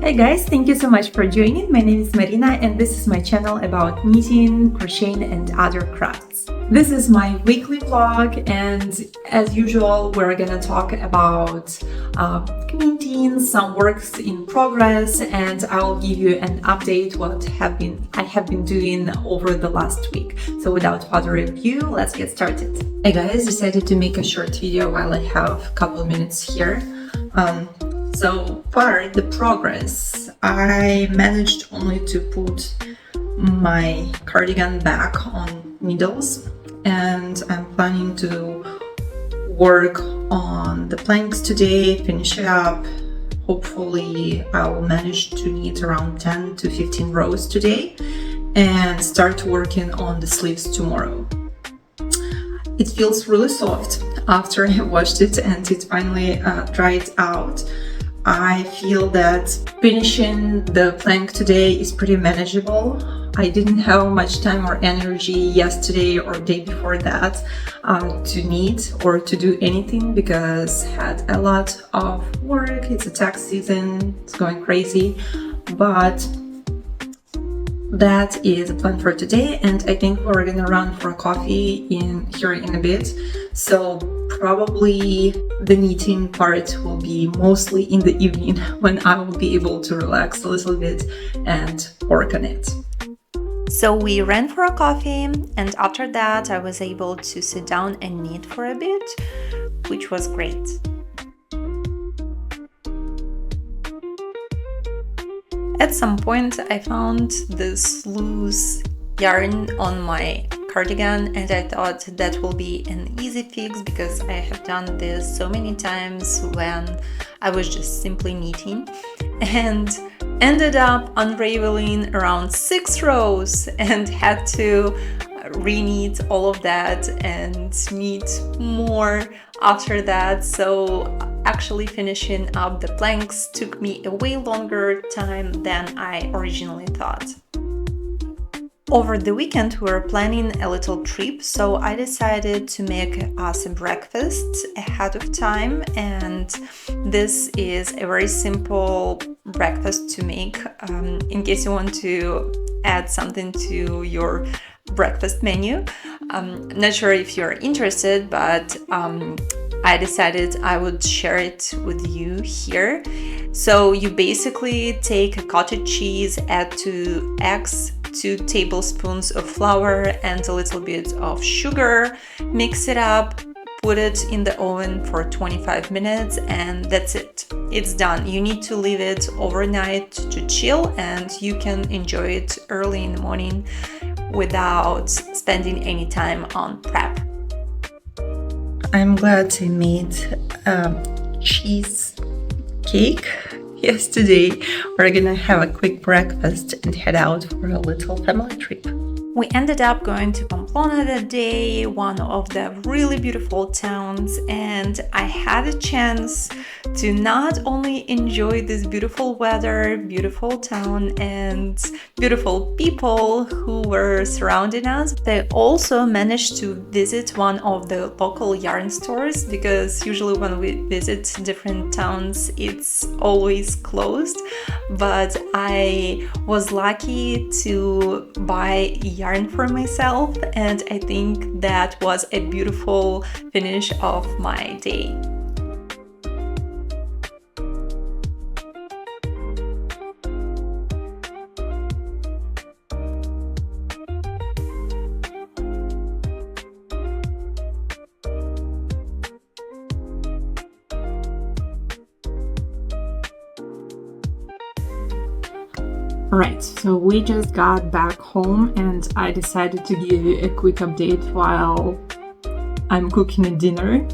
Hey guys, thank you so much for joining. My name is Marina and this is my channel about knitting, crocheting and other crafts. This is my weekly vlog and as usual we're gonna talk about knitting, some works in progress, and I'll give you an update what I have been doing over the last week. So without further ado, let's get started. Hey guys, decided to make a short video while I have a couple of minutes here. So far, the progress, I managed only to put my cardigan back on needles, and I'm planning to work on the planks today, finish it up. Hopefully I will manage to knit around 10 to 15 rows today and start working on the sleeves tomorrow. It feels really soft after I washed it and it finally dried out. I feel that finishing the plank today is pretty manageable. I didn't have much time or energy yesterday or day before that to knit or to do anything because I had a lot of work. It's a tax season, it's going crazy, but that is a plan for today, and I think we're gonna run for a coffee here in a bit. So probably the knitting part will be mostly in the evening when I will be able to relax a little bit and work on it. So we ran for a coffee, and after that I was able to sit down and knit for a bit, which was great. At some point I found this loose yarn on my cardigan and I thought that will be an easy fix because I have done this so many times when I was just simply knitting, and ended up unraveling around 6 rows and had to re-knit all of that and knit more after that. So actually finishing up the planks took me a way longer time than I originally thought. Over the weekend we were planning a little trip, so I decided to make us a breakfast ahead of time, and this is a very simple breakfast to make in case you want to add something to your breakfast menu. Not sure if you're interested, but I decided I would share it with you here. So you basically take a cottage cheese, add 2 eggs, 2 tablespoons of flour and a little bit of sugar, mix it up, put it in the oven for 25 minutes and that's it. It's done. You need to leave it overnight to chill and you can enjoy it early in the morning without spending any time on prep. I'm glad I made cheese cake yesterday. We're gonna have a quick breakfast and head out for a little family trip. We ended up going to Pamplona that day, one of the really beautiful towns, and I had a chance to not only enjoy this beautiful weather, beautiful town, and beautiful people who were surrounding us, but I also managed to visit one of the local yarn stores because usually when we visit different towns it's always closed, but I was lucky to buy yarn for myself and I think that was a beautiful finish of my day. Right, so we just got back home and I decided to give you a quick update while I'm cooking a dinner.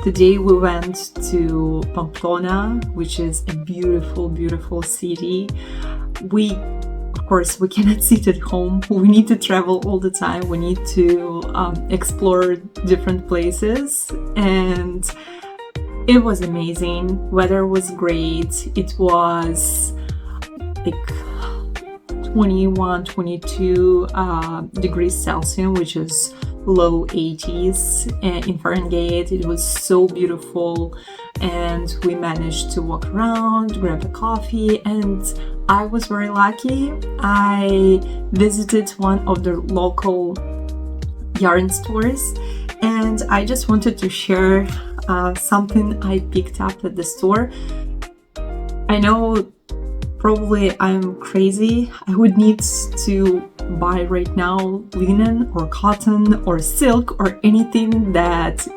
Today we went to Pamplona, which is a beautiful, beautiful city. Of course, we cannot sit at home. We need to travel all the time. We need to explore different places, and it was amazing. Weather was great. It was like 21, 22 degrees Celsius, which is low 80s in Fahrenheit. It was so beautiful, and we managed to walk around, grab a coffee, and I was very lucky. I visited one of the local yarn stores, and I just wanted to share something I picked up at the store. I know probably I'm crazy. I would need to buy right now linen or cotton or silk or anything that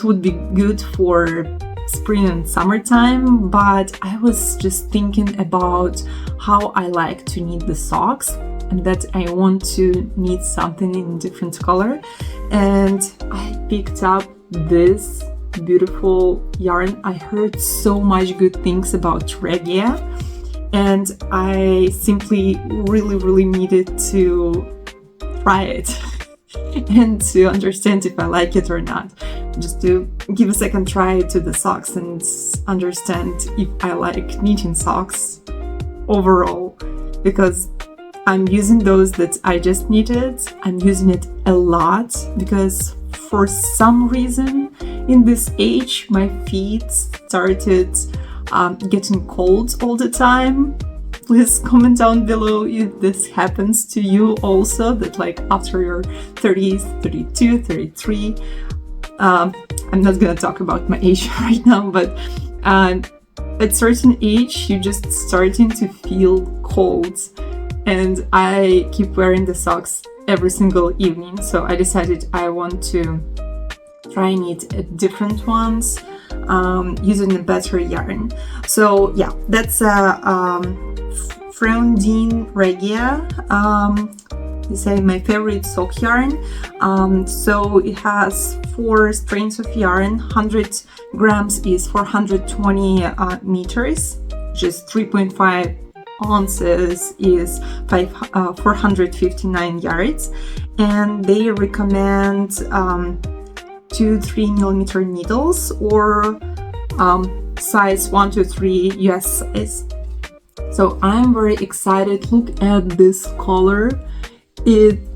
would be good for spring and summertime, but I was just thinking about how I like to knit the socks and that I want to knit something in different color, and I picked up this beautiful yarn. I heard so much good things about Regia, and I simply really needed to try it and to understand if I like it or not, just to give a second try to the socks and understand if I like knitting socks overall, because I'm using those that I just knitted. I'm using it a lot because for some reason in this age my feet started getting cold all the time. Please comment down below if this happens to you also, that like after your 30s, 32, 33, I'm not gonna talk about my age right now, but at certain age you just starting to feel cold, and I keep wearing the socks every single evening, so I decided I want to try and knit different ones using a better yarn. So yeah, that's Frondine Regia. This is my favorite sock yarn. So it has 4 strands of yarn. 100 grams is 420 meters, which is 3.5 ounces is 459 yards, and they recommend 2-3 millimeter needles or size 1 to 3 US size. So I'm very excited. Look at this color.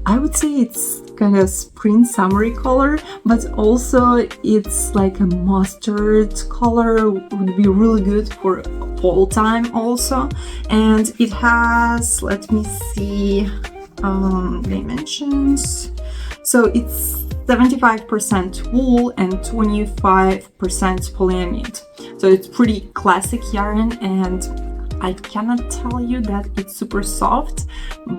I would say it's kind of spring summery color, but also it's like a mustard color, would be really good for fall time also. And it has, let me see, dimensions. So it's 75% wool and 25% polyamide. So it's pretty classic yarn, and I cannot tell you that it's super soft,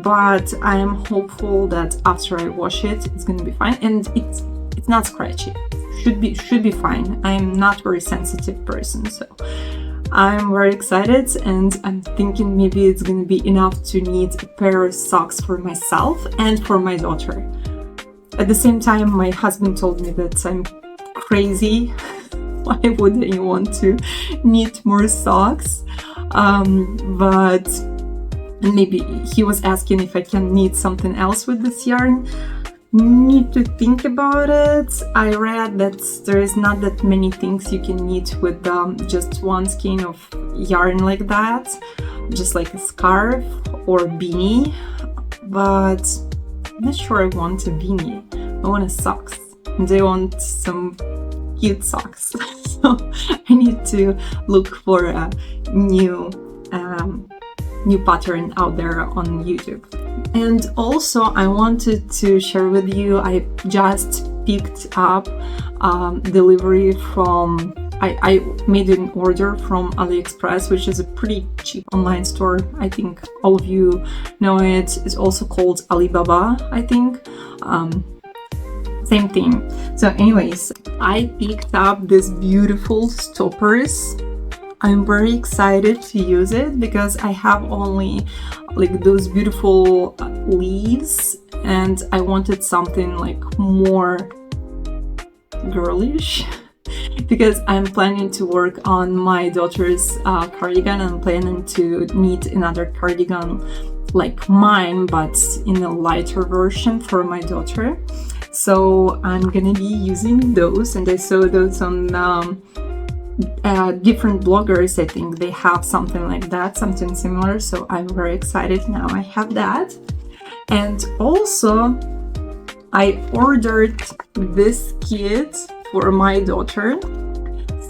but I am hopeful that after I wash it, it's gonna be fine, and it's not scratchy. Should be fine. I'm not very sensitive person, so I'm very excited, and I'm thinking maybe it's gonna be enough to knit a pair of socks for myself and for my daughter. At the same time, my husband told me that I'm crazy. Why would I want to knit more socks? But maybe he was asking if I can knit something else with this yarn. Need to think about it. I read that there is not that many things you can knit with just one skein of yarn like that, just like a scarf or beanie, but I'm not sure I want a beanie. I want a socks, and I want some cute socks. So I need to look for a new pattern out there on YouTube. And also I wanted to share with you, I just picked up delivery from, I made an order from AliExpress, which is a pretty cheap online store. I think all of you know it. It's also called Alibaba, I think. Same thing. So anyways, I picked up this beautiful stoppers. I'm very excited to use it because I have only like those beautiful leaves, and I wanted something like more girlish because I'm planning to work on my daughter's cardigan. I'm planning to knit another cardigan like mine, but in a lighter version for my daughter. So I'm gonna be using those, and I saw those on different bloggers. I think they have something like that, something similar, so I'm very excited now I have that. And also I ordered this kit for my daughter.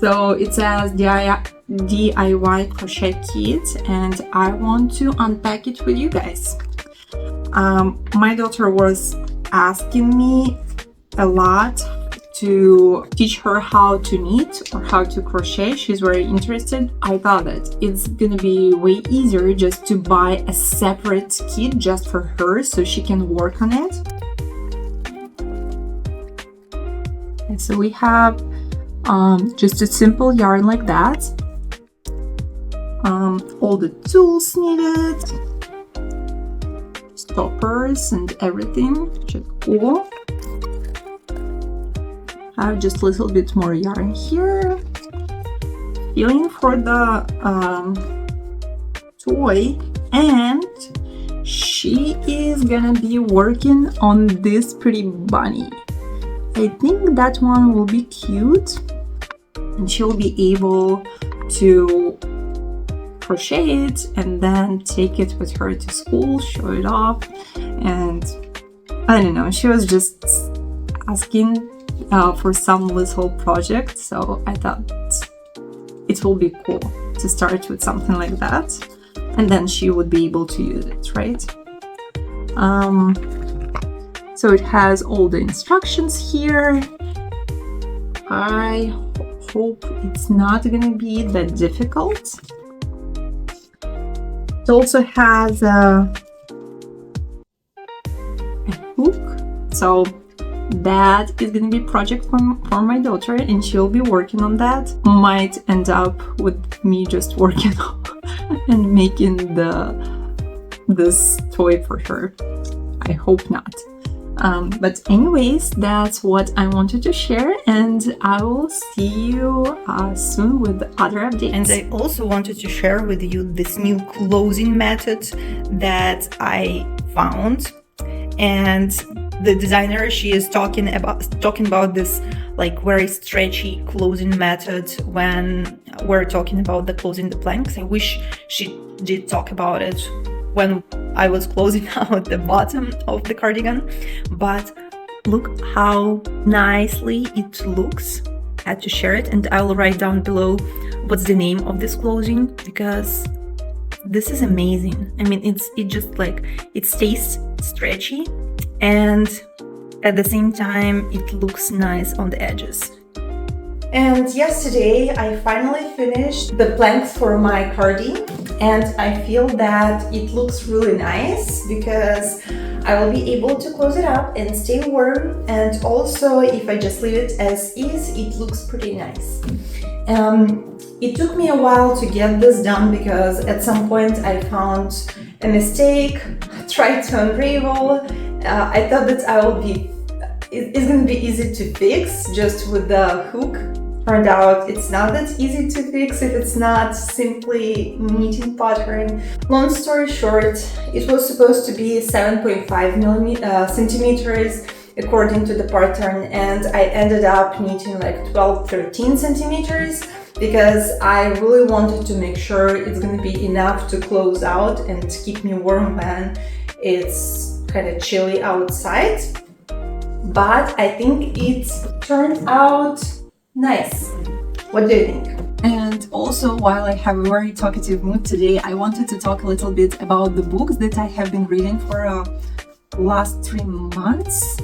So it says DIY crochet kit, and I want to unpack it with you guys. My daughter was asking me a lot to teach her how to knit or how to crochet. She's very interested. I thought that it's gonna be way easier just to buy a separate kit just for her so she can work on it. And so we have just a simple yarn like that, all the tools needed, stoppers and everything, which is cool. I have just a little bit more yarn here. Feeling for the toy, and she is gonna be working on this pretty bunny. I think that one will be cute, and she'll be able to crochet it and then take it with her to school, show it off. And I don't know, she was just asking for some little project, so I thought it will be cool to start with something like that, and then she would be able to use it, right? So it has all the instructions here. I hope it's not gonna be that difficult. It also has a hook, so that is gonna be a project for my daughter, and she'll be working on that. Might end up with me just working and making this toy for her. I hope not. But anyways, that's what I wanted to share, and I will see you soon with other updates. And I also wanted to share with you this new closing method that I found. And the designer, she is talking about this like very stretchy closing method when we're talking about the closing the planks. I wish she did talk about it when I was closing out the bottom of the cardigan, but look how nicely it looks. I had to share it, and I'll write down below what's the name of this closing, because this is amazing. I mean, it just like, it stays stretchy, and at the same time it looks nice on the edges. And yesterday I finally finished the planks for my cardi, and I feel that it looks really nice because I will be able to close it up and stay warm, and also if I just leave it as is, it looks pretty nice. It took me a while to get this done because at some point I found a mistake, tried to unravel. I thought that it's gonna be easy to fix just with the hook. Turned out it's not that easy to fix if it's not simply knitting pattern. Long story short, it was supposed to be 7.5 centimeters according to the pattern, and I ended up knitting like 12-13 centimeters because I really wanted to make sure it's going to be enough to close out and keep me warm when it's kind of chilly outside. But I think it turned out nice. What do you think? And also, while I have a very talkative mood today, I wanted to talk a little bit about the books that I have been reading for last 3 months.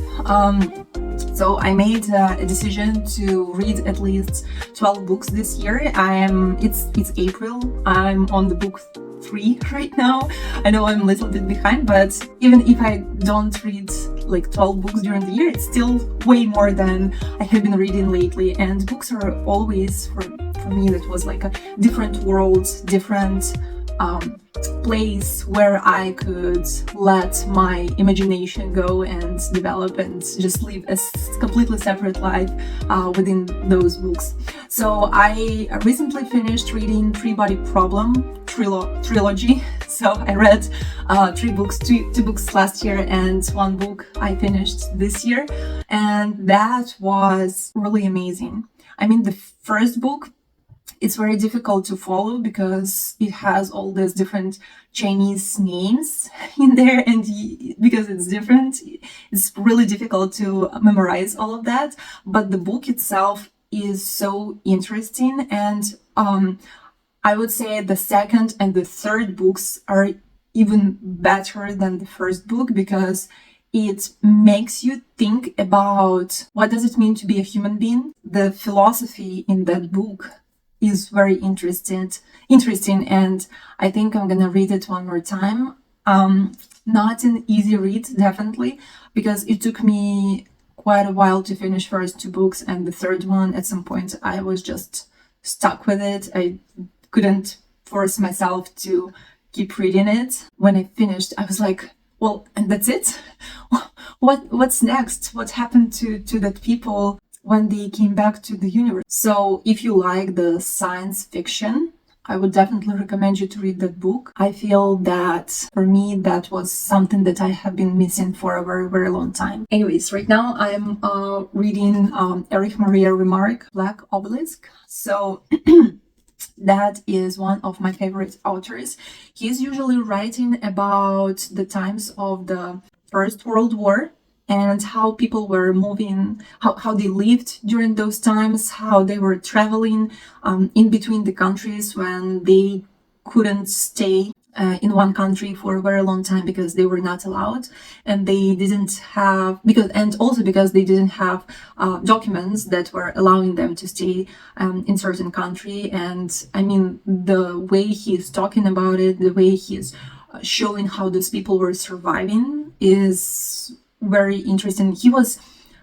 So I made a decision to read at least 12 books this year. It's April. I'm on the book 3 right now. I know I'm a little bit behind, but even if I don't read like 12 books during the year, it's still way more than I have been reading lately. And books are always, for me, that was like a different world, different place where I could let my imagination go and develop and just live a completely separate life within those books. So I recently finished reading Three Body Problem trilogy. So I read 3 books, two books last year, and 1 book I finished this year, and that was really amazing. I mean, the first book, it's very difficult to follow because it has all these different Chinese names in there, and because it's different, it's really difficult to memorize all of that. But the book itself is so interesting, and I would say the second and the third books are even better than the first book, because it makes you think about what does it mean to be a human being. The philosophy in that book is very interesting, and I think I'm gonna read it one more time. Not an easy read, definitely, because it took me quite a while to finish first two books, and the third one, at some point, I was just stuck with it. I couldn't force myself to keep reading it. When I finished, I was like, well, and that's it? What's next? What happened to that people when they came back to the universe? So if you like the science fiction, I would definitely recommend you to read that book. I feel that for me, that was something that I have been missing for a very, very long time. Anyways, right now I'm reading Erich Maria Remarque, Black Obelisk. So that is one of my favorite authors. He's usually writing about the times of the First World War and how people were moving, how they lived during those times, how they were traveling in between the countries when they couldn't stay in one country for a very long time because they were not allowed, and they didn't have, because they didn't have documents that were allowing them to stay in certain country. And I mean, the way he's talking about it, the way he's showing how those people were surviving is very interesting. He was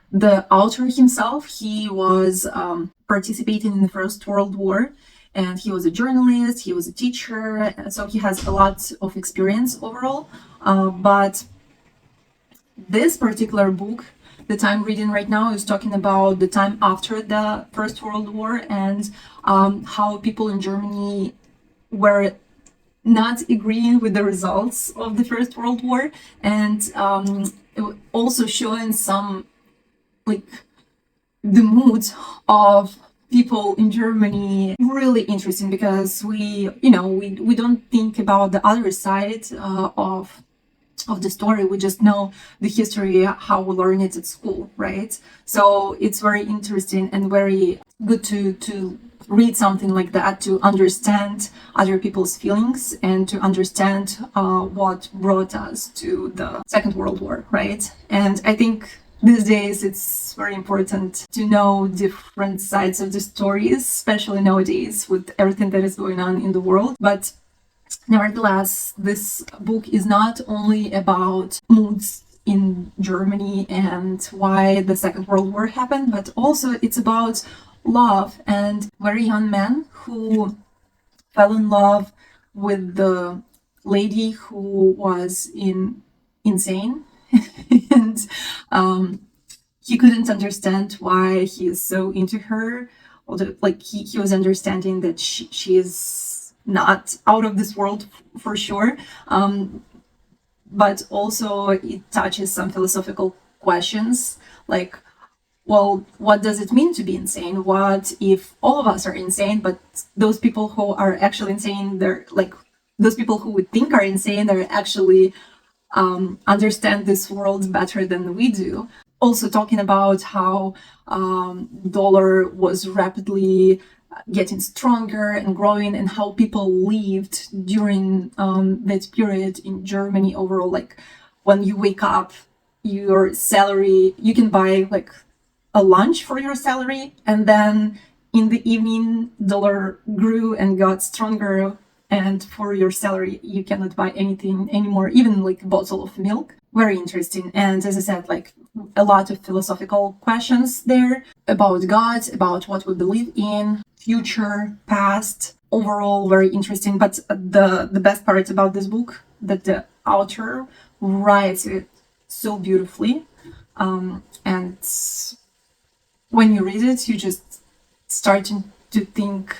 the author himself. He was participating in the First World War, and he was a journalist, he was a teacher, so he has a lot of experience overall. But this particular book that I'm reading right now is talking about the time after the First World War, and how people in Germany were not agreeing with the results of the First World War, and also showing some, like, the mood of people in Germany. Really interesting, because we don't think about the other side of the story. We just know the history, how we learn it at school, right? So it's very interesting and very good to read something like that, to understand other people's feelings and to understand what brought us to the Second World War, right? And I think these days it's very important to know different sides of the stories, especially nowadays with everything that is going on in the world. But nevertheless, this book is not only about moods in Germany and why the Second World War happened, but also it's about love and very young man who fell in love with the lady who was insane and he couldn't understand why he is so into her, although like he was understanding that she is not out of this world for sure, but also it touches some philosophical questions like, well, what does it mean to be insane? What if all of us are insane, but those people who are actually insane, they're like, those people who we think are insane, they're actually understand this world better than we do. Also talking about how dollar was rapidly getting stronger and growing, and how people lived during that period in Germany overall. Like when you wake up, your salary, you can buy like a lunch for your salary, and then in the evening dollar grew and got stronger, and for your salary you cannot buy anything anymore, even like a bottle of milk. Very interesting. And as I said, like a lot of philosophical questions there about God, about what we believe in, future, past. Overall very interesting. But the best part about this book, that the author writes it so beautifully, and when you read it, you just starting to think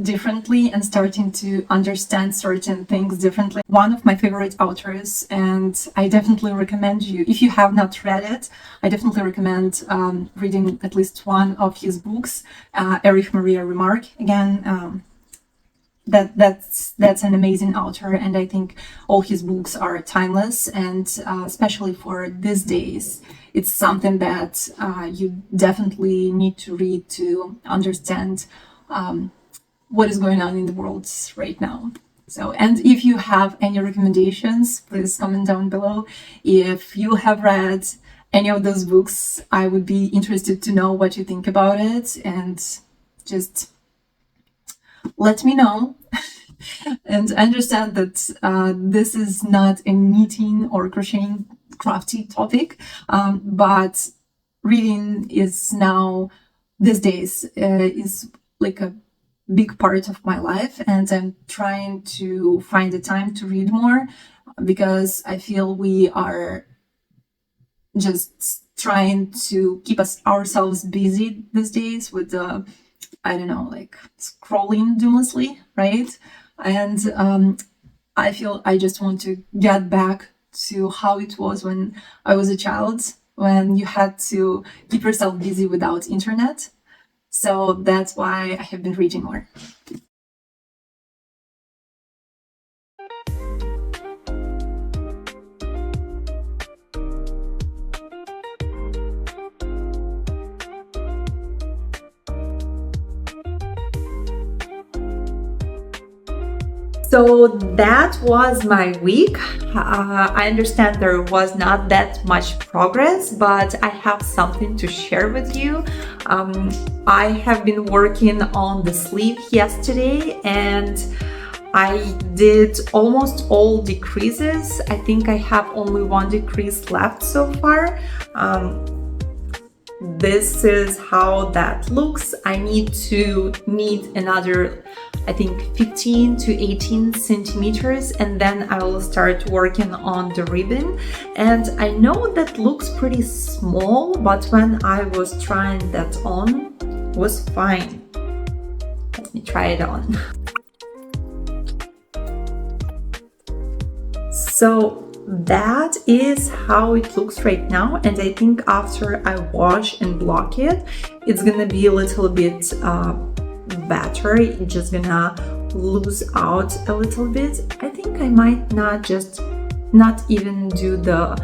differently and starting to understand certain things differently. One of my favorite authors, and I definitely recommend you, if you have not read it, I definitely recommend reading at least one of his books, Erich Maria Remarque. Again, that's an amazing author, and I think all his books are timeless, and especially for these days, it's something that you definitely need to read to understand what is going on in the world right now. So, and if you have any recommendations, please comment down below. If you have read any of those books, I would be interested to know what you think about it, and just let me know. And understand that this is not a knitting or crocheting crafty topic, but reading is now, these days, is like a big part of my life, and I'm trying to find the time to read more, because I feel we are just trying to keep ourselves busy these days with the, I don't know, like scrolling doomlessly, right? And I feel I just want to get back to how it was when I was a child, when you had to keep yourself busy without internet. So that's why I have been reading more. So that was my week. I understand there was not that much progress, but I have something to share with you. I have been working on the sleeve yesterday, and I did almost all decreases. I think I have only one decrease left so far. This is how that looks. I need to knit another, I think, 15 to 18 centimeters, and then I will start working on the ribbon. And I know that looks pretty small, but when I was trying that on, it was fine. Let me try it on. So that is how it looks right now, and I think after I wash and block it, it's gonna be a little bit better. It's just gonna lose out a little bit. I think I might not even do the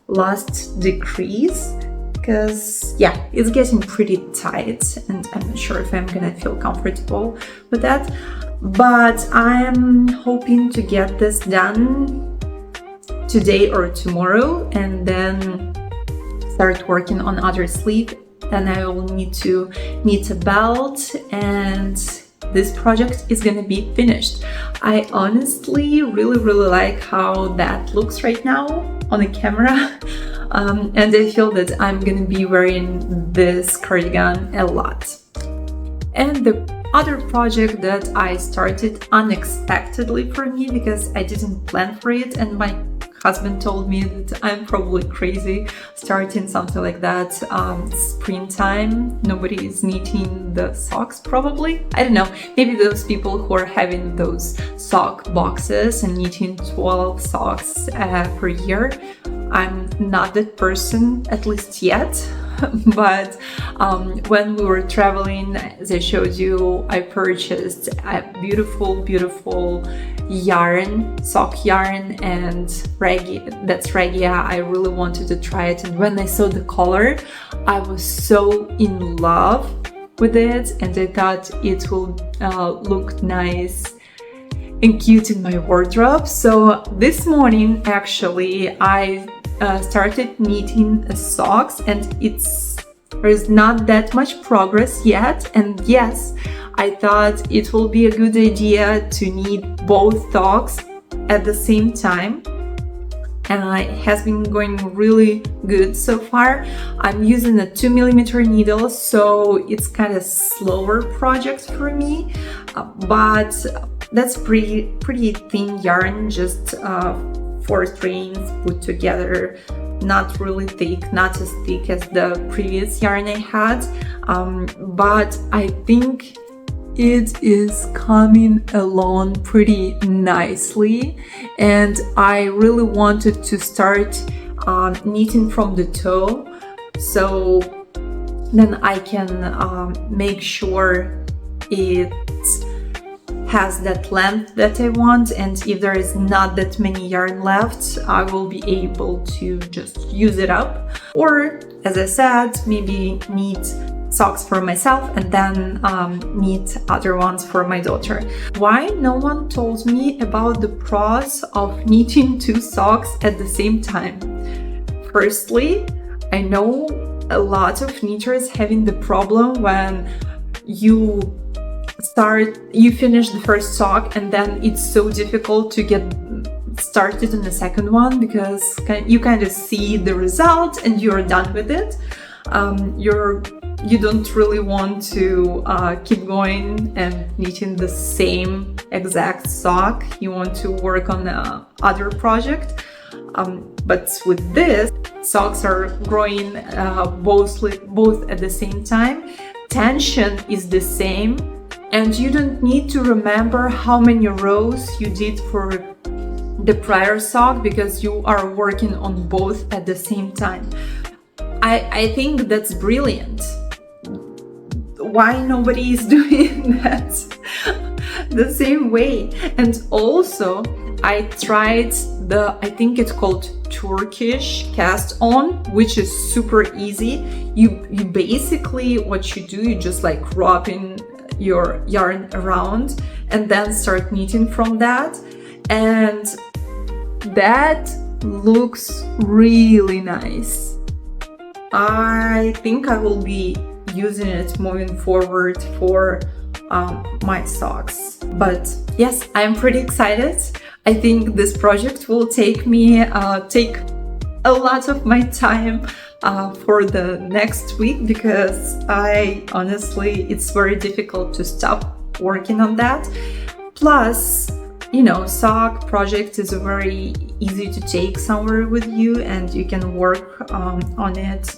last decrease, because yeah, it's getting pretty tight and I'm not sure if I'm gonna feel comfortable with that, but I'm hoping to get this done today or tomorrow, and then start working on other sleeve. Then I will need to knit a belt, and this project is gonna be finished. I honestly really like how that looks right now on the camera, and I feel that I'm gonna be wearing this cardigan a lot. And the other project that I started unexpectedly for me, because I didn't plan for it, and my husband told me that I'm probably crazy starting something like that. Springtime, nobody is knitting the socks probably. I don't know, maybe those people who are having those sock boxes and knitting 12 socks per year. I'm not that person, at least yet. But when we were traveling, as I showed you, I purchased a beautiful yarn, sock yarn, and ragia. I really wanted to try it, and when I saw the color, I was so in love with it, and I thought it will look nice and cute in my wardrobe. So this morning, actually, I started knitting socks, and there's not that much progress yet. And yes, I thought it will be a good idea to knit both socks at the same time, and it has been going really good so far. I'm using a 2mm needle, so it's kind of slower project for me, but that's pretty thin yarn, just 4 strands put together, not really thick, not as thick as the previous yarn I had, but I think it is coming along pretty nicely, and I really wanted to start knitting from the toe, so then I can make sure it has that length that I want, and if there is not that many yarn left, I will be able to just use it up, or as I said, maybe knit socks for myself and then knit other ones for my daughter. Why no one told me about the pros of knitting 2 socks at the same time? Firstly, I know a lot of knitters having the problem when you finish the first sock and then it's so difficult to get started on the second one because you kind of see the result and you're done with it. You don't really want to keep going and knitting the same exact sock. You want to work on other project. But with this, socks are growing both at the same time. Tension is the same, and you don't need to remember how many rows you did for the prior sock because you are working on both at the same time. I think that's brilliant. Why nobody is doing that the same way? And also, I tried I think it's called Turkish cast on, which is super easy. You basically, what you do, you just like wrapping your yarn around and then start knitting from that. And that looks really nice. I think I will be using it moving forward for my socks. But yes, I'm pretty excited. I think this project will take a lot of my time for the next week because it's very difficult to stop working on that. Plus, sock project is very easy to take somewhere with you, and you can work on it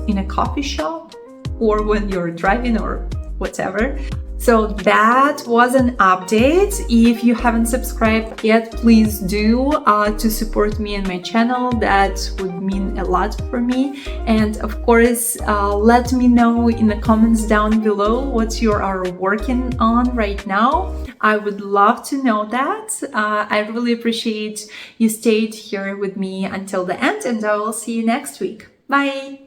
in a coffee shop or when you're driving or whatever. So that was an update. If you haven't subscribed yet, please do to support me and my channel. That would mean a lot for me. And of course, let me know in the comments down below what you are working on right now. I would love to know that. I really appreciate you stayed here with me until the end, and I will see you next week. Bye!